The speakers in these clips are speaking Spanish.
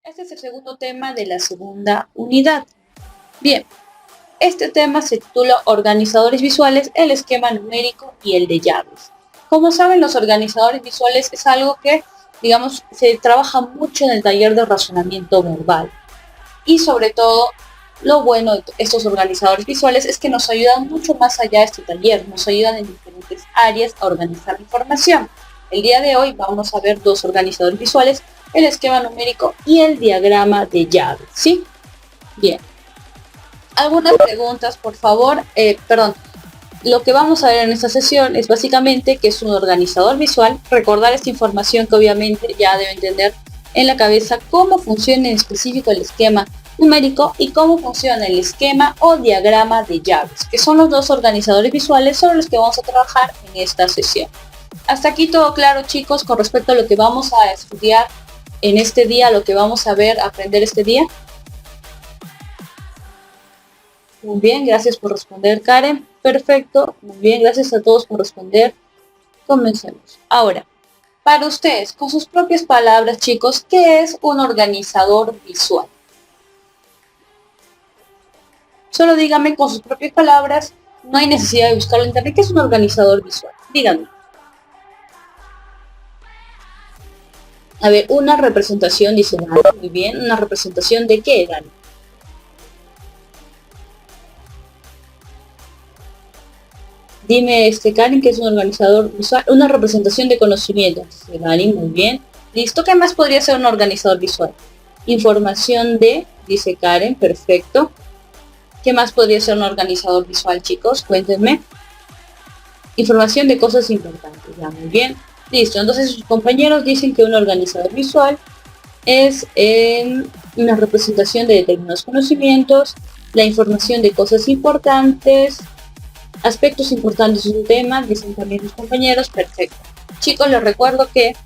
Este es el segundo tema de la segunda unidad. Bien, este tema se titula Organizadores visuales, el esquema numérico y el de llaves. Como saben, los organizadores visuales es algo que, digamos, se trabaja mucho en el taller de razonamiento verbal. Y sobre todo, lo bueno de estos organizadores visuales es que nos ayudan mucho más allá de este taller, nos ayudan en diferentes áreas a organizar la información. El día de hoy vamos a ver dos organizadores visuales, el esquema numérico y el diagrama de llaves, ¿sí? Bien. Algunas preguntas, por favor. Lo que vamos a ver en esta sesión es básicamente qué es un organizador visual, recordar esta información que obviamente ya deben tener en la cabeza, cómo funciona en específico el esquema numérico y cómo funciona el esquema o diagrama de llaves, que son los dos organizadores visuales sobre los que vamos a trabajar en esta sesión. Hasta aquí todo claro, chicos, con respecto a lo que vamos a estudiar en este día, lo que vamos a ver, aprender este día. Muy bien, gracias por responder, Karen. Perfecto, muy bien, gracias a todos por responder. Comencemos. Ahora, para ustedes, con sus propias palabras, chicos, ¿qué es un organizador visual? Solo díganme con sus propias palabras, no hay necesidad de buscarlo en internet. ¿Qué es un organizador visual? Díganme. A ver, una representación, dice Dani. Muy bien, ¿una representación de qué, Dani? Dime, Karen, que es un organizador visual, una representación de conocimiento. Dice Dani, muy bien. Listo, ¿qué más podría ser un organizador visual? Información de, dice Karen, perfecto. ¿Qué más podría ser un organizador visual, chicos? Cuéntenme. Información de cosas importantes, ya, muy bien. Listo, entonces sus compañeros dicen que un organizador visual es una representación de determinados conocimientos, la información de cosas importantes, aspectos importantes de un tema, dicen también los compañeros, perfecto. Chicos, les recuerdo que,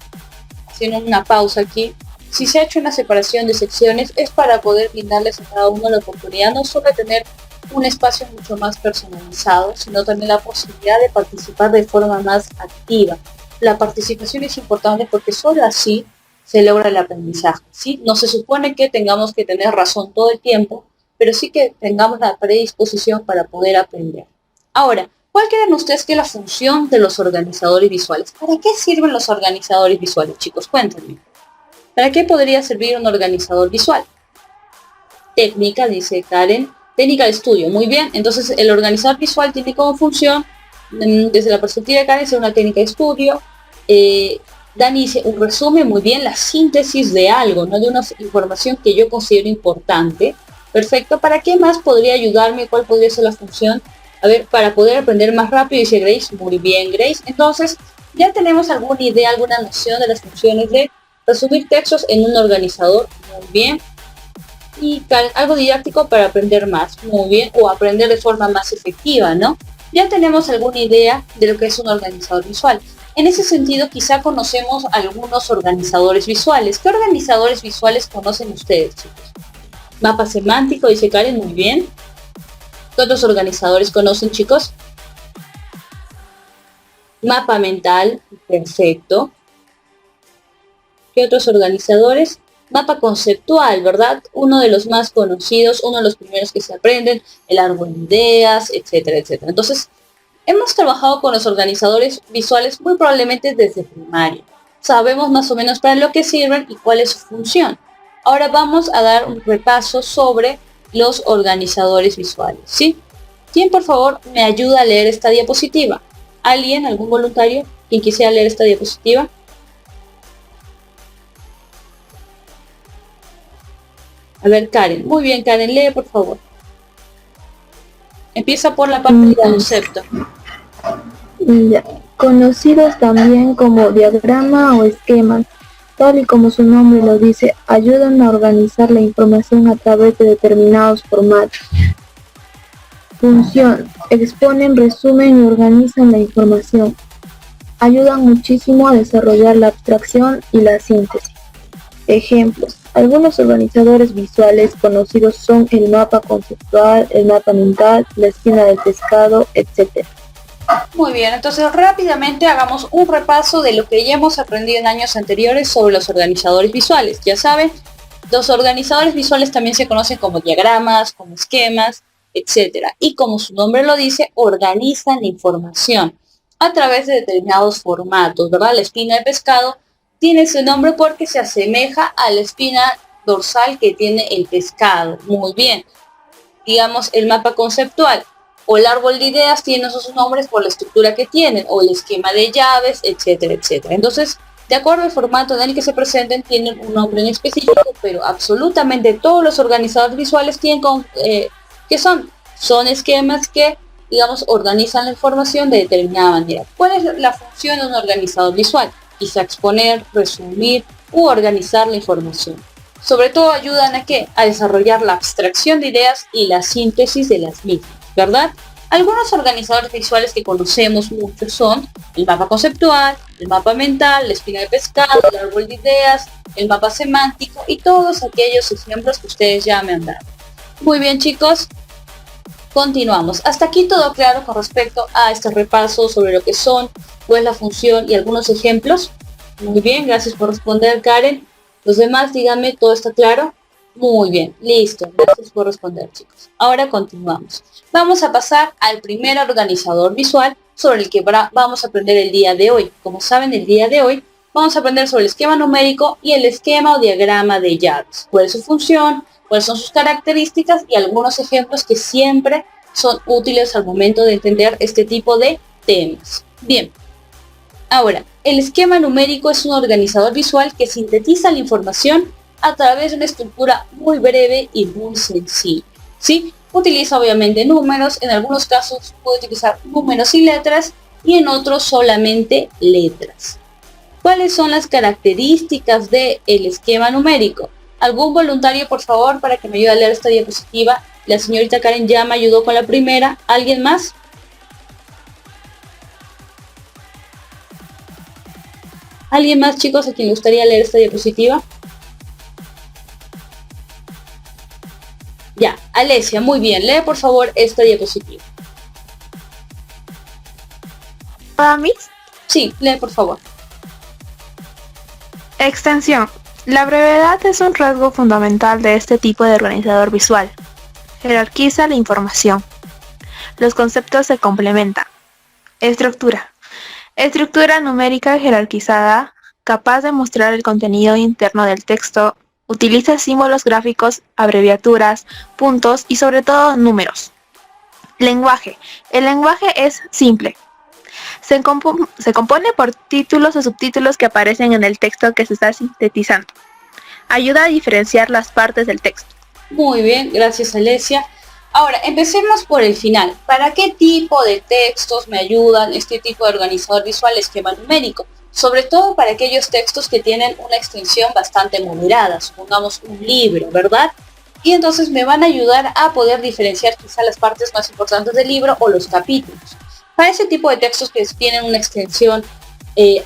haciendo una pausa aquí, si se ha hecho una separación de secciones es para poder brindarles a cada uno la oportunidad no solo de tener un espacio mucho más personalizado, sino también la posibilidad de participar de forma más activa. La participación es importante porque solo así se logra el aprendizaje, ¿sí? No se supone que tengamos que tener razón todo el tiempo, pero sí que tengamos la predisposición para poder aprender. Ahora, ¿cuál creen ustedes que es la función de los organizadores visuales? ¿Para qué sirven los organizadores visuales, chicos? Cuéntenme. ¿Para qué podría servir un organizador visual? Técnica, dice Karen. Técnica de estudio, muy bien. Entonces, el organizador visual tiene como función, desde la perspectiva de Karen, es una técnica de estudio. Dani dice un resumen, muy bien, la síntesis de algo, no de una información que yo considero importante. Perfecto. ¿Para qué más podría ayudarme? ¿Cuál podría ser la función? A ver, para poder aprender más rápido, dice Grace. Muy bien, Grace. Entonces, ya tenemos alguna idea, alguna noción de las funciones de resumir textos en un organizador. Muy bien. Y algo didáctico para aprender más. Muy bien. O aprender de forma más efectiva, ¿no? Ya tenemos alguna idea de lo que es un organizador visual. En ese sentido, quizá conocemos algunos organizadores visuales. ¿Qué organizadores visuales conocen ustedes, chicos? Mapa semántico, dice Karen. Muy bien. ¿Qué otros organizadores conocen, chicos? Mapa mental. Perfecto. ¿Qué otros organizadores? Mapa conceptual, ¿verdad? Uno de los más conocidos, uno de los primeros que se aprenden, el árbol de ideas, etcétera, etcétera. Entonces, hemos trabajado con los organizadores visuales muy probablemente desde primaria. Sabemos más o menos para lo que sirven y cuál es su función. Ahora vamos a dar un repaso sobre los organizadores visuales, ¿sí? ¿Quién, por favor, me ayuda a leer esta diapositiva? ¿Alguien, algún voluntario, quien quisiera leer esta diapositiva? A ver, Karen. Muy bien, Karen, lee, por favor. Empieza por la parte del concepto. Conocidos también como diagrama o esquemas, tal y como su nombre lo dice, ayudan a organizar la información a través de determinados formatos. Función: exponen, resumen y organizan la información. Ayudan muchísimo a desarrollar la abstracción y la síntesis. Ejemplos: algunos organizadores visuales conocidos son el mapa conceptual, el mapa mental, la esquina del pescado, etc. Muy bien, entonces rápidamente hagamos un repaso de lo que ya hemos aprendido en años anteriores sobre los organizadores visuales. Ya saben, Los organizadores visuales también se conocen como diagramas, como esquemas, etcétera. Y como su nombre lo dice, organizan la información a través de determinados formatos, ¿verdad? La espina del pescado tiene ese nombre porque se asemeja a la espina dorsal que tiene el pescado. Muy bien. Digamos, el mapa conceptual o el árbol de ideas tiene esos nombres por la estructura que tienen, o el esquema de llaves, etcétera, etcétera. Entonces, de acuerdo al formato en el que se presenten, tienen un nombre en específico, pero absolutamente todos los organizadores visuales tienen ¿qué son? Son esquemas que, digamos, organizan la información de determinada manera. ¿Cuál es la función de un organizador visual? Quizá exponer, resumir u organizar la información. Sobre todo ayudan a ¿qué? A desarrollar la abstracción de ideas y la síntesis de las mismas, ¿verdad? Algunos organizadores visuales que conocemos mucho son el mapa conceptual, el mapa mental, la espina de pescado, el árbol de ideas, el mapa semántico y todos aquellos ejemplos que ustedes ya me han dado. Muy bien, chicos, continuamos. Hasta aquí todo claro con respecto a este repaso sobre lo que son, cuál es la función y algunos ejemplos. Muy bien, gracias por responder, Karen. Los demás, díganme, ¿todo está claro? Muy bien, listo. Gracias por responder, chicos. Ahora continuamos. Vamos a pasar al primer organizador visual sobre el que vamos a aprender el día de hoy. Como saben, el día de hoy vamos a aprender sobre el esquema numérico y el esquema o diagrama de llaves. ¿Cuál es su función? ¿Cuáles son sus características? Y algunos ejemplos que siempre son útiles al momento de entender este tipo de temas. Bien. Ahora, el esquema numérico es un organizador visual que sintetiza la información a través de una estructura muy breve y muy sencilla, ¿sí? Utiliza obviamente números, en algunos casos puede utilizar números y letras y en otros solamente letras. ¿Cuáles son las características del esquema numérico? ¿Algún voluntario, por favor, para que me ayude a leer esta diapositiva? La señorita Karen ya me ayudó con la primera. ¿Alguien más? ¿Alguien más, chicos, a quien le gustaría leer esta diapositiva? Ya, Alesia, muy bien. Lee, por favor, esta diapositiva. ¿Para mí? Sí, lee, por favor. Extensión. La brevedad es un rasgo fundamental de este tipo de organizador visual. Jerarquiza la información. Los conceptos se complementan. Estructura. Estructura numérica jerarquizada, capaz de mostrar el contenido interno del texto. Utiliza símbolos gráficos, abreviaturas, puntos y sobre todo números. Lenguaje. El lenguaje es simple. Se compone por títulos o subtítulos que aparecen en el texto que se está sintetizando. Ayuda a diferenciar las partes del texto. Muy bien, gracias, Alesia. Ahora, empecemos por el final. ¿Para qué tipo de textos me ayudan este tipo de organizador visual, esquema numérico? Sobre todo para aquellos textos que tienen una extensión bastante moderada, supongamos un libro, ¿verdad? Y entonces me van a ayudar a poder diferenciar quizá las partes más importantes del libro o los capítulos. Para ese tipo de textos que tienen una extensión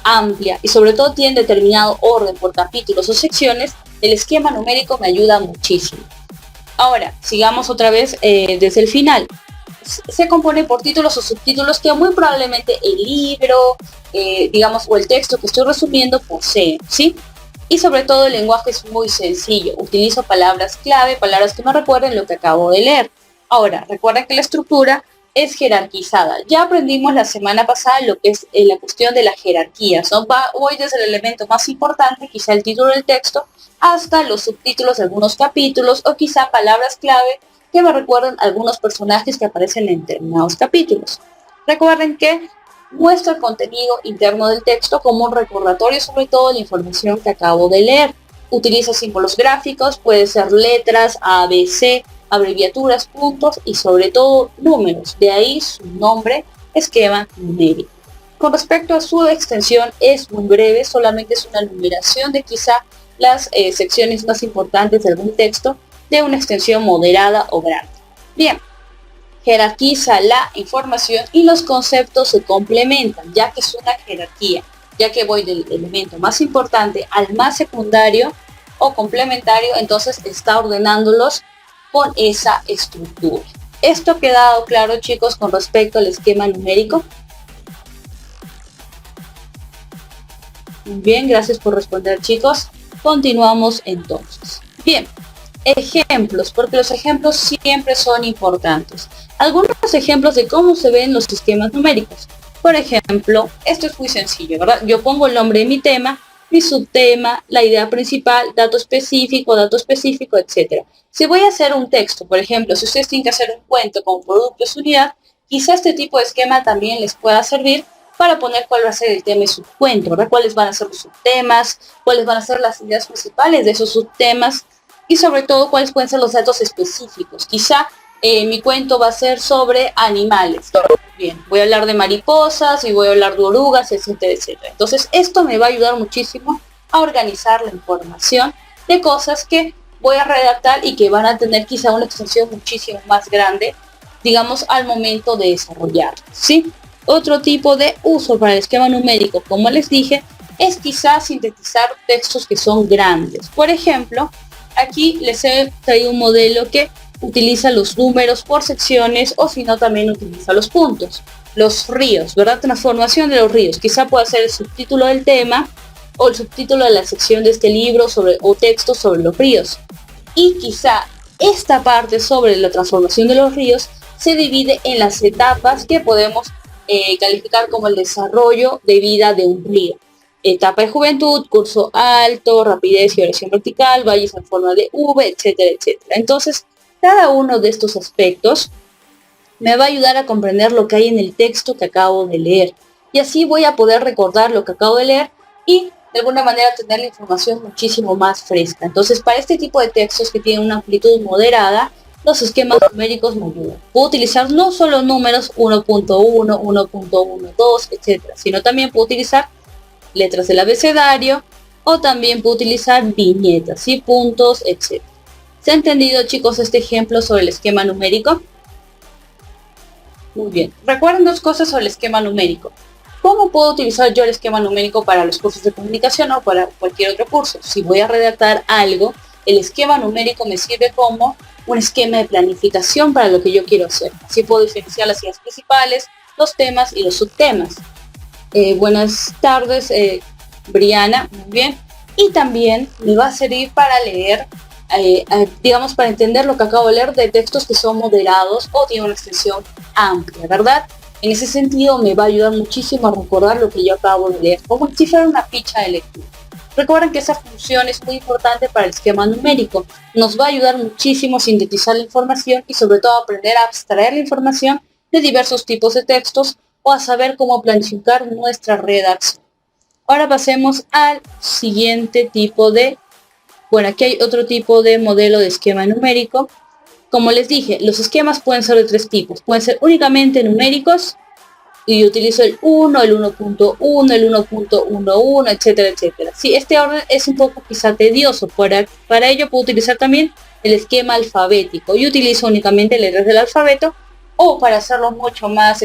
amplia y sobre todo tienen determinado orden por capítulos o secciones, el esquema numérico me ayuda muchísimo. Ahora, sigamos otra vez desde el final. Se compone por títulos o subtítulos que muy probablemente el libro, digamos, o el texto que estoy resumiendo posee, ¿sí? Y sobre todo el lenguaje es muy sencillo. Utilizo palabras clave, palabras que me recuerden lo que acabo de leer. Ahora, recuerden que la estructura es jerarquizada. Ya aprendimos la semana pasada lo que es la cuestión de las jerarquías, ¿no? Voy desde el elemento más importante, quizá el título del texto, hasta los subtítulos de algunos capítulos o quizá palabras clave que me recuerden algunos personajes que aparecen en determinados capítulos. Recuerden que muestra el contenido interno del texto como un recordatorio sobre todo la información que acabo de leer. Utiliza símbolos gráficos, puede ser letras, A, B, C, abreviaturas, puntos y sobre todo números. De ahí su nombre, esquema numérico. Con respecto a su extensión, es muy breve, solamente es una numeración de quizá las secciones más importantes de algún texto de una extensión moderada o grande. Bien, jerarquiza la información y los conceptos se complementan, ya que es una jerarquía, ya que voy del elemento más importante al más secundario o complementario, entonces está ordenándolos con esa estructura. ¿Esto ha quedado claro, chicos, con respecto al esquema numérico? Muy bien, gracias por responder, chicos. Continuamos entonces. Bien, ejemplos, porque los ejemplos siempre son importantes. Algunos ejemplos de cómo se ven los esquemas numéricos. Por ejemplo, esto es muy sencillo, ¿verdad? Yo pongo el nombre de mi tema, mi subtema, la idea principal, dato específico, etc. Si voy a hacer un texto, por ejemplo, si ustedes tienen que hacer un cuento con productos unidad, quizá este tipo de esquema también les pueda servir para poner cuál va a ser el tema de su cuento, ¿verdad? Cuáles van a ser los subtemas, cuáles van a ser las ideas principales de esos subtemas y sobre todo cuáles pueden ser los datos específicos. Quizá mi cuento va a ser sobre animales. Bien, voy a hablar de mariposas y voy a hablar de orugas, etcétera, etcétera. Entonces, esto me va a ayudar muchísimo a organizar la información de cosas que voy a redactar y que van a tener quizá una extensión muchísimo más grande, digamos, al momento de desarrollar, ¿sí? Otro tipo de uso para el esquema numérico, como les dije, es quizá sintetizar textos que son grandes. Por ejemplo, aquí les he traído un modelo que utiliza los números por secciones o si no también utiliza los puntos. Los ríos, ¿verdad? Transformación de los ríos. Quizá pueda ser el subtítulo del tema o el subtítulo de la sección de este libro o texto sobre los ríos. Y quizá esta parte sobre la transformación de los ríos se divide en las etapas que podemos calificar como el desarrollo de vida de un río. Etapa de juventud, curso alto, rapidez y oración vertical, valles en forma de V, etcétera, etcétera. Entonces, cada uno de estos aspectos me va a ayudar a comprender lo que hay en el texto que acabo de leer. Y así voy a poder recordar lo que acabo de leer y de alguna manera tener la información muchísimo más fresca. Entonces, para este tipo de textos que tienen una amplitud moderada, los esquemas numéricos me ayudan. Puedo utilizar no solo números 1.1, 1.12, etcétera, sino también puedo utilizar letras del abecedario o también puedo utilizar viñetas y puntos, etcétera. ¿Se ha entendido, chicos, este ejemplo sobre el esquema numérico? Muy bien. Recuerden dos cosas sobre el esquema numérico. ¿Cómo puedo utilizar yo el esquema numérico para los cursos de comunicación o para cualquier otro curso? Si voy a redactar algo, el esquema numérico me sirve como un esquema de planificación para lo que yo quiero hacer. Así puedo diferenciar las ideas principales, los temas y los subtemas. Buenas tardes, Briana. Muy bien. Y también me va a servir para leer, digamos, para entender lo que acabo de leer de textos que son moderados o tienen una extensión amplia, ¿verdad? En ese sentido me va a ayudar muchísimo a recordar lo que yo acabo de leer, como si fuera una ficha de lectura. Recuerden que esa función es muy importante para el esquema numérico. Nos va a ayudar muchísimo a sintetizar la información y sobre todo a aprender a abstraer la información de diversos tipos de textos o a saber cómo planificar nuestra redacción. Ahora pasemos al siguiente tipo de... Bueno, aquí hay otro tipo de modelo de esquema numérico. Como les dije, los esquemas pueden ser de tres tipos. Pueden ser únicamente numéricos, y yo utilizo el 1, el 1.1, el 1.11, etcétera, etcétera. Sí, este orden es un poco quizá tedioso. Para ello puedo utilizar también el esquema alfabético. Yo utilizo únicamente letras del alfabeto, o para hacerlo mucho más,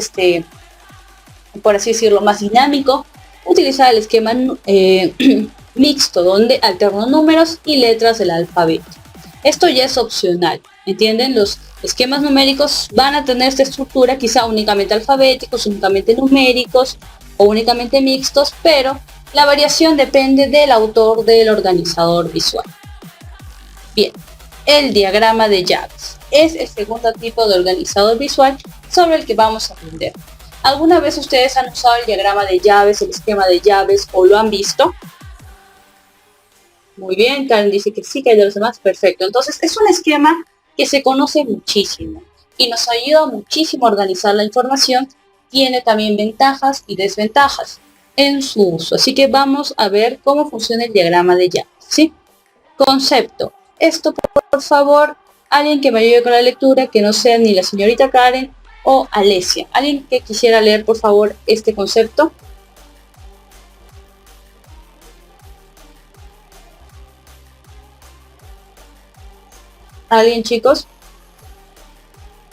por así decirlo, más dinámico, utilizar el esquema mixto, donde alterno números y letras del alfabeto. Esto ya es opcional, ¿entienden? Los esquemas numéricos van a tener esta estructura, quizá únicamente alfabéticos, únicamente numéricos o únicamente mixtos, pero la variación depende del autor del organizador visual. Bien, el diagrama de llaves es el segundo tipo de organizador visual sobre el que vamos a aprender. ¿Alguna vez ustedes han usado el diagrama de llaves, el esquema de llaves o lo han visto? Muy bien, Karen dice que sí, que hay de los demás, perfecto. Entonces es un esquema que se conoce muchísimo y nos ayuda muchísimo a organizar la información. Tiene también ventajas y desventajas en su uso. Así que vamos a ver cómo funciona el diagrama de llaves, ¿sí? Concepto. Esto, por favor, alguien que me ayude con la lectura, que no sea ni la señorita Karen o Alesia. Alguien que quisiera leer, por favor, este concepto. ¿Alguien, chicos?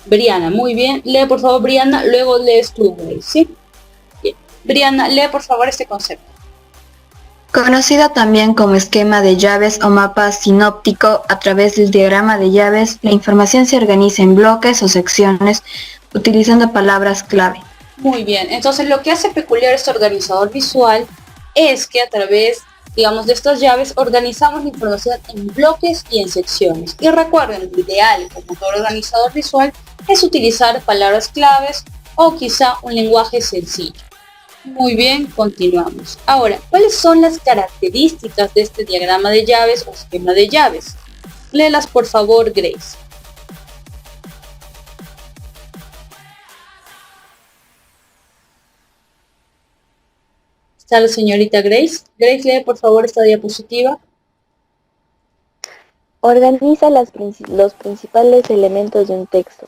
Briana, muy bien. Lee, por favor, Briana. Luego lees tú, ¿sí? Bien. Briana, lee, por favor, este concepto. Conocido también como esquema de llaves o mapa sinóptico, a través del diagrama de llaves, la información se organiza en bloques o secciones utilizando palabras clave. Muy bien. Entonces, lo que hace peculiar este organizador visual es que a través digamos, de estas llaves, organizamos la información en bloques y en secciones. Y recuerden, lo ideal como todo organizador visual es utilizar palabras claves o quizá un lenguaje sencillo. Muy bien, continuamos. Ahora, ¿cuáles son las características de este diagrama de llaves o esquema de llaves? Léelas por favor, Grace. ¿Está la señorita Grace? Grace, lee por favor esta diapositiva. Organiza los principales elementos de un texto.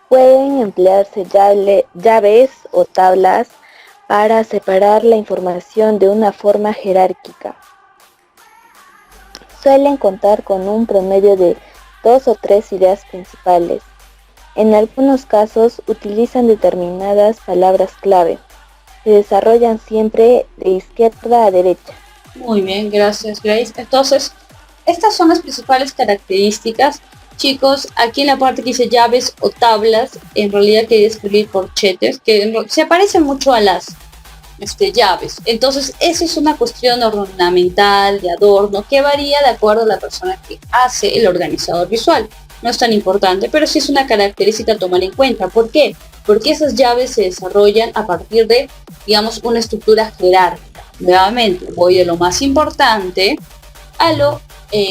Pueden emplearse llaves o tablas para separar la información de una forma jerárquica. Suelen contar con un promedio de 2 o 3 ideas principales. En algunos casos utilizan determinadas palabras clave. Se desarrollan siempre de izquierda a derecha. Muy bien, gracias Grace. Entonces, estas son las principales características. Chicos, aquí en la parte que dice llaves o tablas, en realidad quería escribir corchetes, que se parecen mucho a las llaves. Entonces, eso es una cuestión ornamental, de adorno, que varía de acuerdo a la persona que hace el organizador visual. No es tan importante, pero sí es una característica a tomar en cuenta. ¿Por qué? Porque esas llaves se desarrollan a partir de, digamos, una estructura jerárquica. Nuevamente, voy de lo más importante a lo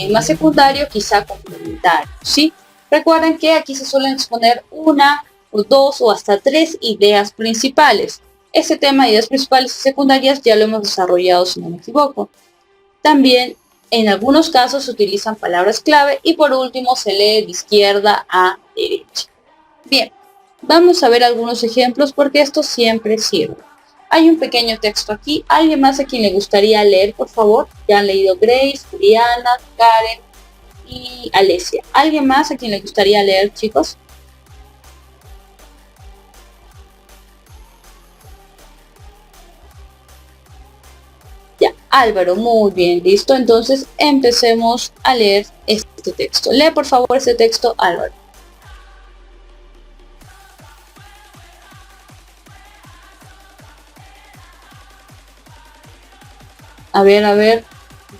más secundario, quizá complementario, ¿sí? Recuerden que aquí se suelen exponer una o dos o hasta 3 ideas principales. Este tema de ideas principales y secundarias ya lo hemos desarrollado, si no me equivoco. También en algunos casos se utilizan palabras clave y por último se lee de izquierda a derecha. Bien, vamos a ver algunos ejemplos porque esto siempre sirve. Hay un pequeño texto aquí. ¿Alguien más a quien le gustaría leer, por favor? Ya han leído Grace, Brianna, Karen y Alesia. ¿Alguien más a quien le gustaría leer, chicos? Ya, Álvaro, muy bien, listo. Entonces empecemos a leer este texto. Lee por favor este texto, Álvaro. A ver,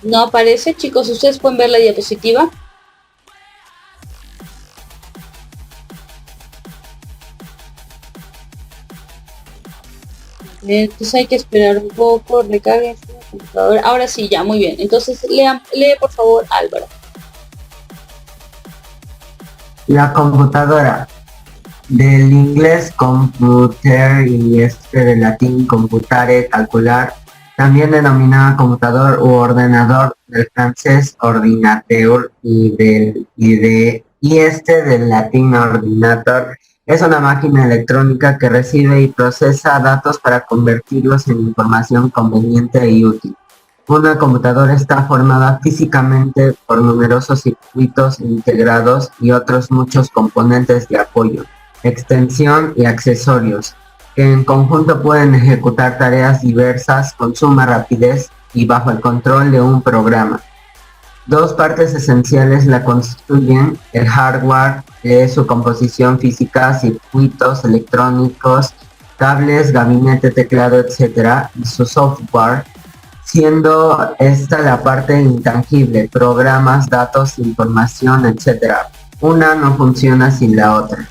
no aparece, chicos, ustedes pueden ver la diapositiva. Entonces hay que esperar un poco, recargue el computador. Ahora sí, ya, muy bien. Entonces lee por favor, Álvaro. La computadora, del inglés computer y del latín computare, calcular, también denominada computador u ordenador, del francés ordinateur del latín ordinator, es una máquina electrónica que recibe y procesa datos para convertirlos en información conveniente y útil. Una computadora está formada físicamente por numerosos circuitos integrados y otros muchos componentes de apoyo, extensión y accesorios, que en conjunto pueden ejecutar tareas diversas con suma rapidez y bajo el control de un programa. Dos partes esenciales la constituyen: el hardware, su composición física, circuitos electrónicos, cables, gabinete, teclado, etc., y su software, siendo esta la parte intangible, programas, datos, información, etc. Una no funciona sin la otra.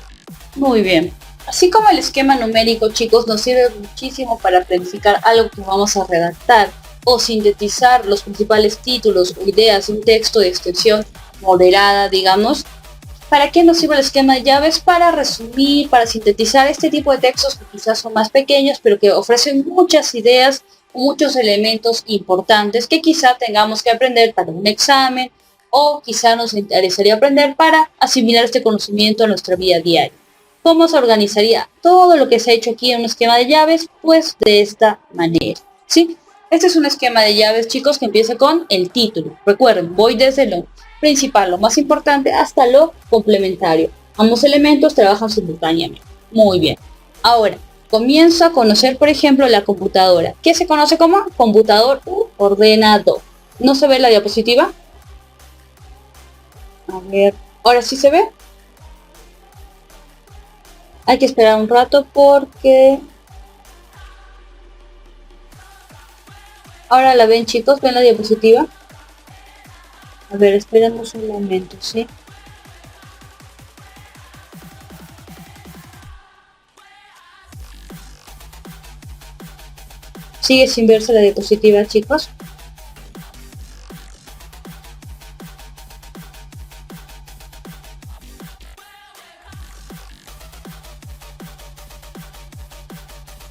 Muy bien. Así como el esquema numérico, chicos, nos sirve muchísimo para planificar algo que vamos a redactar o sintetizar los principales títulos o ideas de un texto de extensión moderada, digamos. ¿Para qué nos sirve el esquema de llaves? Para resumir, para sintetizar este tipo de textos que quizás son más pequeños, pero que ofrecen muchas ideas, muchos elementos importantes que quizá tengamos que aprender para un examen o quizá nos interesaría aprender para asimilar este conocimiento a nuestra vida diaria. ¿Cómo se organizaría todo lo que se ha hecho aquí en un esquema de llaves? Pues de esta manera, ¿sí? Este es un esquema de llaves, chicos, que empieza con el título. Recuerden, voy desde lo principal, lo más importante, hasta lo complementario. Ambos elementos trabajan simultáneamente. Muy bien. Ahora, comienzo a conocer, por ejemplo, la computadora. ¿Qué se conoce como computador u ordenador? ¿No se ve la diapositiva? A ver, ¿ahora sí se ve? Hay que esperar un rato porque Ahora la ven, chicos, ven la diapositiva. A ver, esperemos un momento, ¿sí? Sigue sin verse la diapositiva, chicos.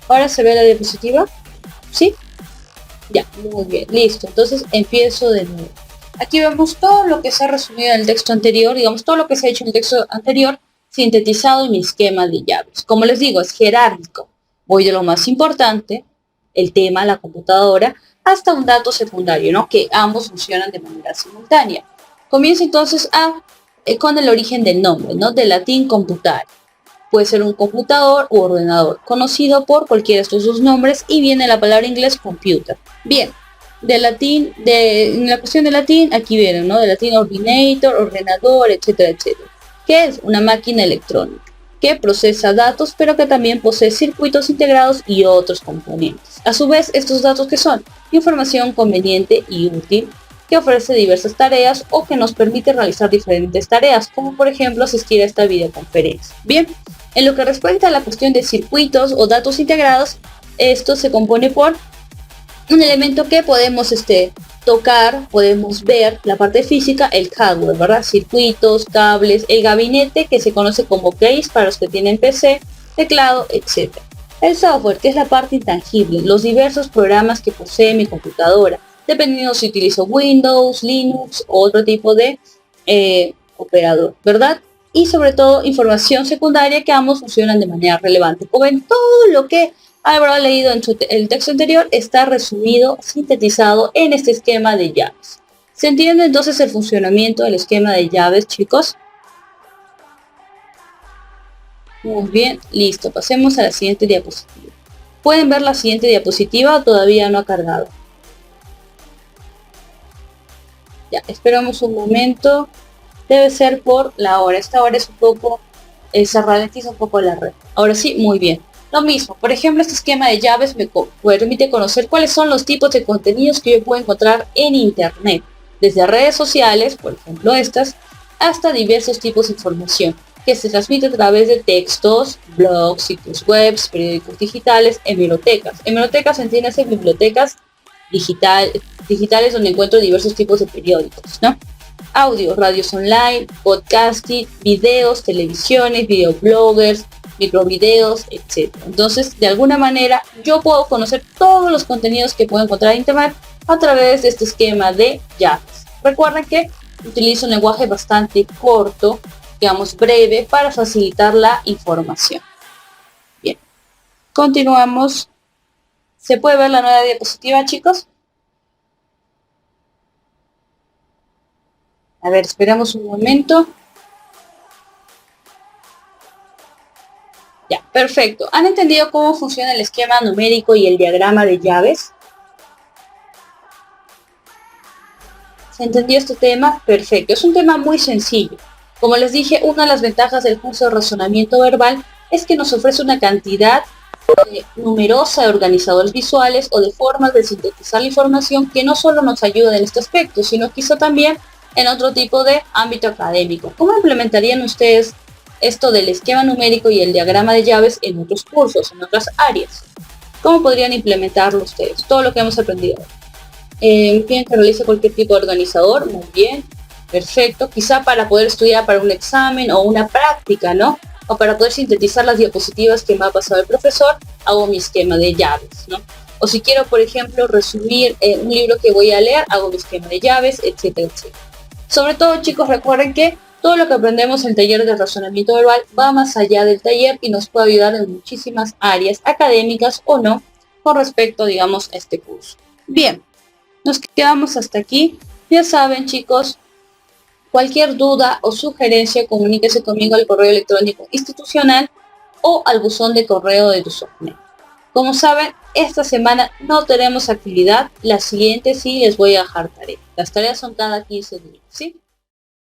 Ahora se ve la diapositiva, ¿sí? Ya, muy bien, listo. Entonces empiezo de nuevo. Aquí vemos todo lo que se ha resumido en el texto anterior, digamos, todo lo que se ha hecho en el texto anterior, sintetizado en mi esquema de llaves. Como les digo, es jerárquico. Voy de lo más importante, el tema, la computadora, hasta un dato secundario, ¿no? Que ambos funcionan de manera simultánea. Comienzo entonces con el origen del nombre, ¿no? Del latín computare. Puede ser un computador u ordenador, conocido por cualquiera de estos dos nombres, y viene la palabra inglés computer. Bien, de latín, en la cuestión de latín, aquí viene, ¿no? De latín ordinator, ordenador, etcétera, etcétera. Que es una máquina electrónica que procesa datos, pero que también posee circuitos integrados y otros componentes. A su vez, estos datos, que son información conveniente y útil, que ofrece diversas tareas o que nos permite realizar diferentes tareas, como por ejemplo asistir a esta videoconferencia. Bien, en lo que respecta a la cuestión de circuitos o datos integrados, esto se compone por un elemento que podemos tocar, podemos ver la parte física, el hardware, ¿verdad? Circuitos, cables, el gabinete, que se conoce como case para los que tienen PC, teclado, etc. El software, que es la parte intangible, los diversos programas que posee mi computadora, dependiendo si utilizo Windows, Linux o otro tipo de operador, ¿verdad? Y sobre todo información secundaria, que ambos funcionan de manera relevante. Como ven, todo lo que habrá leído en el texto anterior está resumido, sintetizado en este esquema de llaves. ¿Se entiende entonces el funcionamiento del esquema de llaves, chicos? Muy bien, listo. Pasemos a la siguiente diapositiva. ¿Pueden ver la siguiente diapositiva o todavía no ha cargado? Ya, esperamos un momento. Debe ser por la hora. Esta hora es un poco ralentiza un poco la red. Ahora sí, muy bien. Lo mismo, por ejemplo, este esquema de llaves me permite conocer cuáles son los tipos de contenidos que yo puedo encontrar en Internet, desde redes sociales, por ejemplo estas, hasta diversos tipos de información que se transmite a través de textos, blogs, sitios web, periódicos digitales, hemerotecas. Hemerotecas, entiéndase, bibliotecas digitales donde encuentro diversos tipos de periódicos, ¿no? Audio, radios online, podcasting, videos, televisiones, videobloggers, microvideos, etc. Entonces, de alguna manera, yo puedo conocer todos los contenidos que puedo encontrar en Internet a través de este esquema de llaves. Recuerden que utilizo un lenguaje bastante corto, digamos breve, para facilitar la información. Bien, continuamos. ¿Se puede ver la nueva diapositiva, chicos? A ver, esperamos un momento. Ya, perfecto. ¿Han entendido cómo funciona el esquema numérico y el diagrama de llaves? ¿Se entendió este tema? Perfecto. Es un tema muy sencillo. Como les dije, una de las ventajas del curso de razonamiento verbal es que nos ofrece una cantidad numerosa de organizadores visuales o de formas de sintetizar la información que no solo nos ayuda en este aspecto, sino quizá también en otro tipo de ámbito académico. ¿Cómo implementarían ustedes esto del esquema numérico y el diagrama de llaves en otros cursos, en otras áreas? ¿Cómo podrían implementarlo ustedes? Todo lo que hemos aprendido. ¿Quieren que realice cualquier tipo de organizador? Muy bien, perfecto. Quizá para poder estudiar para un examen o una práctica, ¿no? O para poder sintetizar las diapositivas que me ha pasado el profesor, hago mi esquema de llaves, ¿no? O si quiero, por ejemplo, resumir un libro que voy a leer, hago mi esquema de llaves, etcétera, etcétera. Sobre todo, chicos, recuerden que todo lo que aprendemos en el taller de razonamiento verbal va más allá del taller y nos puede ayudar en muchísimas áreas académicas o no con respecto, digamos, a este curso. Bien, nos quedamos hasta aquí. Ya saben, chicos, cualquier duda o sugerencia, comuníquese conmigo al correo electrónico institucional o al buzón de correo de TuSofnet. Como saben, esta semana no tenemos actividad, la siguiente sí les voy a dejar tarea. Las tareas son cada 15 días, ¿sí?